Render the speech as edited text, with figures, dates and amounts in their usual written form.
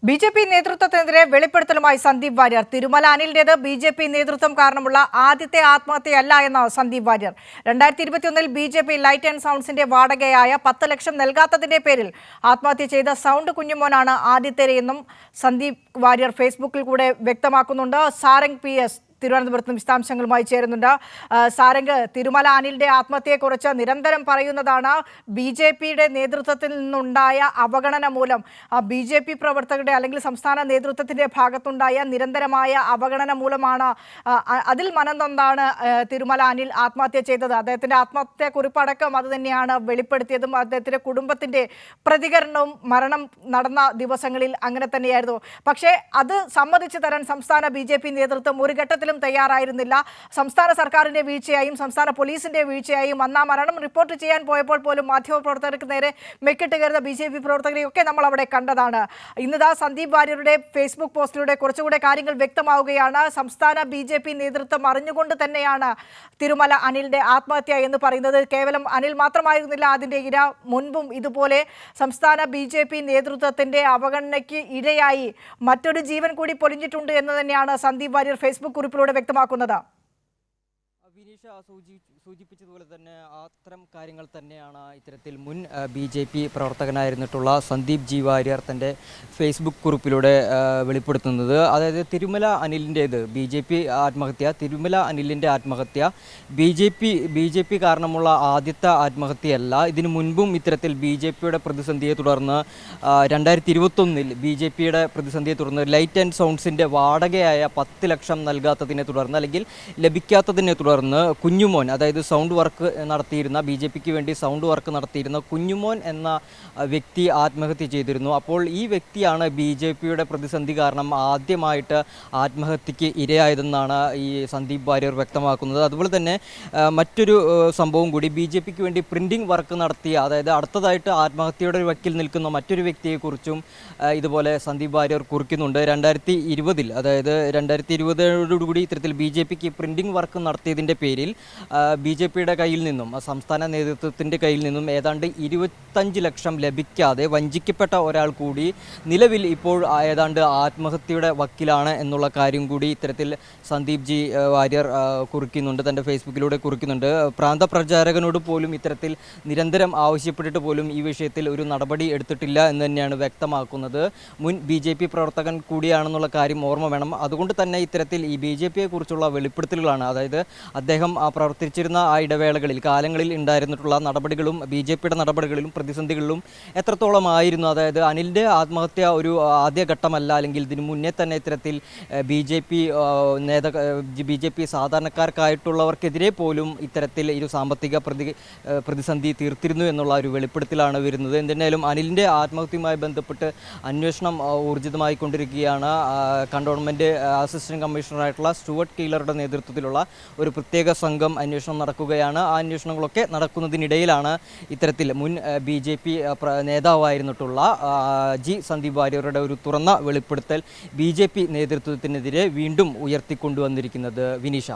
BJP. നേതൃത്വത്തിനെതിരെ വെളിപ്പെടുത്തലുമായി സന്ദീപ് വാര്യർ. തിരുമല അനിലിന്റേത് ബി.ജെ.പി. നേതൃത്വം കാരണമുള്ള ആദ്യത്തെ ആത്മഹത്യയല്ല എന്ന Sandeep Varier. 2021 BJP. Light and സൗണ്ട്സിന്റെ വാടകയായ 10 ലക്ഷം നൽകാത്തതിന്റെ പേരിൽ ആത്മഹത്യ ചെയ്ത സൗണ്ട് കുഞ്ഞുമോനാണ് ആദ്യത്തേരെയെന്നും സന്ദീപ് വാര്യർ ഫേസ്ബുക്കിൽ കൂടെ വ്യക്തമാക്കുന്നുണ്ട്. സാരംഗ് PS തിരുവനന്തപുരത്ത് വിശദാംശങ്ങളുമായി ചേരുന്നുണ്ട്. സാരംഗ്, തിരുമല അനിലിന്റെ ആത്മഹത്യയെക്കുറിച്ച് നിരന്തരം പറയുന്നതാണ് ബി.ജെ.പിയുടെ നേതൃത്വത്തിൽ നിന്നുണ്ടായ അവഗണന മൂലം ബി.ജെ.പി. പ്രവർത്തകരുടെ അല്ലെങ്കിൽ സംസ്ഥാന നേതൃത്വത്തിന്റെ ഭാഗത്തുണ്ടായ നിരന്തരമായ അവഗണന മൂലമാണ് അതിൽ മനംനൊന്താണ് തിരുമല അനിൽ ആത്മഹത്യ ചെയ്തത്. അദ്ദേഹത്തിന്റെ ആത്മഹത്യക്കുറിപ്പ് അടക്കം അത് തന്നെയാണ് വെളിപ്പെടുത്തിയതും അദ്ദേഹത്തിന്റെ കുടുംബത്തിന്റെ പ്രതികരണവും മരണം നടന്ന ദിവസങ്ങളിൽ അങ്ങനെ തന്നെയായിരുന്നു. പക്ഷേ അത് സമ്മതിച്ചു തരാൻ സംസ്ഥാന ബി.ജെ.പി. നേതൃത്വം ഒരു ഘട്ടത്തിൽ തയ്യാറായിരുന്നില്ല. സംസ്ഥാന സർക്കാരിന്റെ വീഴ്ചയായും സംസ്ഥാന പോലീസിന്റെ വീഴ്ചയായും അന്ന് ആ മരണം റിപ്പോർട്ട് ചെയ്യാൻ പോയപ്പോൾ പോലും മാധ്യമപ്രവർത്തകർക്ക് നേരെ മെക്കിട്ട് കയറുന്ന ബി.ജെ.പി. പ്രവർത്തകരെയൊക്കെ നമ്മൾ അവിടെ കണ്ടതാണ്. ഇന്നിതാ സന്ദീപ് വാര്യരുടെ ഫേസ്ബുക്ക് പോസ്റ്റിലൂടെ കുറച്ചുകൂടെ കാര്യങ്ങൾ വ്യക്തമാവുകയാണ്. സംസ്ഥാന ബി.ജെ.പി. നേതൃത്വം അറിഞ്ഞുകൊണ്ട് തന്നെയാണ് തിരുമല അനിലിന്റെ ആത്മഹത്യ എന്ന് പറയുന്നത്. കേവലം അനിൽ മാത്രമായിരുന്നില്ല അതിന്റെ ഇര. മുൻപും ഇതുപോലെ സംസ്ഥാന ബി.ജെ.പി. നേതൃത്വത്തിന്റെ അവഗണനയ്ക്ക് ഇരയായി മറ്റൊരു ജീവൻ കൂടി പൊലിഞ്ഞിട്ടുണ്ട് എന്ന് തന്നെയാണ് സന്ദീപ് വാര്യർ ഫേസ്ബുക്ക് കുറിപ്പിലൂടെ വ്യക്തമാക്കുന്നത്. വിനീഷ സൂചിപ്പിച്ചതുപോലെ തന്നെ അത്തരം കാര്യങ്ങൾ തന്നെയാണ് ഇത്തരത്തിൽ മുൻ ബി.ജെ.പി. പ്രവർത്തകനായിരുന്നിട്ടുള്ള സന്ദീപ് ജി വാര്യർ തൻ്റെ ഫേസ്ബുക്ക് കുറിപ്പിലൂടെ വെളിപ്പെടുത്തുന്നത്. അതായത് തിരുമല അനിലിൻ്റേത് ബി.ജെ.പി. ആത്മഹത്യ, തിരുമല അനിലിൻ്റെ ആത്മഹത്യ ബി.ജെ.പി. കാരണമുള്ള ആദ്യത്തെ ആത്മഹത്യയല്ല. ഇതിനു മുൻപും ഇത്തരത്തിൽ ബി.ജെ.പിയുടെ പ്രതിസന്ധിയെ തുടർന്ന് 2021 ബി.ജെ.പിയുടെ പ്രതിസന്ധിയെ തുടർന്ന് ലൈറ്റ് ആൻഡ് സൗണ്ട്സിൻ്റെ വാടകയായ 10 ലക്ഷം നൽകാത്തതിനെ തുടർന്ന് അല്ലെങ്കിൽ ലഭിക്കാത്തതിനെ തുടർന്ന് കുഞ്ഞുമോൻ, അതായത് സൗണ്ട് വർക്ക് നടത്തിയിരുന്ന ബി.ജെ.പിക്ക് വേണ്ടി സൗണ്ട് വർക്ക് നടത്തിയിരുന്ന കുഞ്ഞുമോൻ എന്ന വ്യക്തി ആത്മഹത്യ ചെയ്തിരുന്നു. അപ്പോൾ ഈ വ്യക്തിയാണ് ബി.ജെ.പിയുടെ പ്രതിസന്ധി കാരണം ആദ്യമായിട്ട് ആത്മഹത്യക്ക് ഇരയായതെന്നാണ് ഈ സന്ദീപ് വാര്യർ വ്യക്തമാക്കുന്നത്. അതുപോലെ തന്നെ മറ്റൊരു സംഭവം കൂടി, ബി.ജെ.പിക്ക് വേണ്ടി പ്രിൻറ്റിംഗ് വർക്ക് നടത്തിയ, അതായത് അടുത്തതായിട്ട് ആത്മഹത്യയുടെ വക്കിൽ നിൽക്കുന്ന മറ്റൊരു വ്യക്തിയെക്കുറിച്ചും ഇതുപോലെ സന്ദീപ് വാര്യർ കുറിക്കുന്നുണ്ട്. 2020 അതായത് 2020 ഇത്തരത്തിൽ ബി.ജെ.പിക്ക് പ്രിൻറ്റിംഗ് വർക്ക് നടത്തിയതിൻ്റെ പേരിൽ ബി.ജെ.പിയുടെ കയ്യിൽ നിന്നും സംസ്ഥാന നേതൃത്വത്തിൻ്റെ കയ്യിൽ നിന്നും ഏതാണ്ട് 25 ലക്ഷം ലഭിക്കാതെ വഞ്ചിക്കപ്പെട്ട ഒരാൾ കൂടി നിലവിൽ ഇപ്പോൾ ഏതാണ്ട് ആത്മഹത്യയുടെ വക്കിലാണ് എന്നുള്ള കാര്യം കൂടി ഇത്തരത്തിൽ സന്ദീപ് ജി വാര്യർ കുറിക്കുന്നുണ്ട്, തൻ്റെ ഫേസ്ബുക്കിലൂടെ കുറിക്കുന്നുണ്ട്. പ്രാന്തപ്രചാരകനോട് പോലും ഇത്തരത്തിൽ നിരന്തരം ആവശ്യപ്പെട്ടിട്ട് പോലും ഈ വിഷയത്തിൽ ഒരു നടപടി എടുത്തിട്ടില്ല എന്ന് തന്നെയാണ് വ്യക്തമാക്കുന്നത്. മുൻ ബി.ജെ.പി. പ്രവർത്തകൻ കൂടിയാണെന്നുള്ള കാര്യം ഓർമ്മ വേണം. അതുകൊണ്ട് തന്നെ ഇത്തരത്തിൽ ഈ ബി.ജെ.പിയെ കുറിച്ചുള്ള വെളിപ്പെടുത്തലുകളാണ്, അതായത് അദ്ദേഹം പ്രവർത്തിച്ചിരുന്ന ആ ഇടവേളകളിൽ കാലങ്ങളിൽ ഉണ്ടായിരുന്നിട്ടുള്ള നടപടികളും ബി.ജെ.പിയുടെ നടപടികളിലും പ്രതിസന്ധികളിലും എത്രത്തോളമായിരുന്നു. അതായത് അനിലിൻ്റെ ആത്മഹത്യ ഒരു ആദ്യഘട്ടമല്ല, അല്ലെങ്കിൽ ഇതിനു മുന്നേ തന്നെ ഇത്തരത്തിൽ ബി.ജെ.പി. സാധാരണക്കാർക്കായിട്ടുള്ളവർക്കെതിരെ പോലും ഇത്തരത്തിൽ ഒരു സാമ്പത്തിക പ്രതിസന്ധി തീർത്തിരുന്നു എന്നുള്ള ഒരു വെളിപ്പെടുത്തലാണ് വരുന്നത്. എന്തായാലും അനിലിൻ്റെ ആത്മഹത്യയുമായി ബന്ധപ്പെട്ട് അന്വേഷണം ഊർജിതമായിക്കൊണ്ടിരിക്കുകയാണ്. കണ്ടോൺമെൻറ്റ് അസിസ്റ്റന്റ് കമ്മീഷണറായിട്ടുള്ള സ്റ്റുവർട്ട് കീലറുടെ നേതൃത്വത്തിലുള്ള ഒരു പ്രത്യേക സംഘം അന്വേഷണം നടക്കുകയാണ്. ആ അന്വേഷണങ്ങളൊക്കെ നടക്കുന്നതിനിടയിലാണ് ഇത്തരത്തിൽ മുൻ ബി.ജെ.പി. നേതാവായിരുന്നിട്ടുള്ള സന്ദീപ് വാര്യരുടെ ഒരു തുറന്ന വെളിപ്പെടുത്തൽ ബി.ജെ.പി. നേതൃത്വത്തിനെതിരെ വീണ്ടും ഉയർത്തിക്കൊണ്ടുവന്നിരിക്കുന്നത്. വിനീഷ.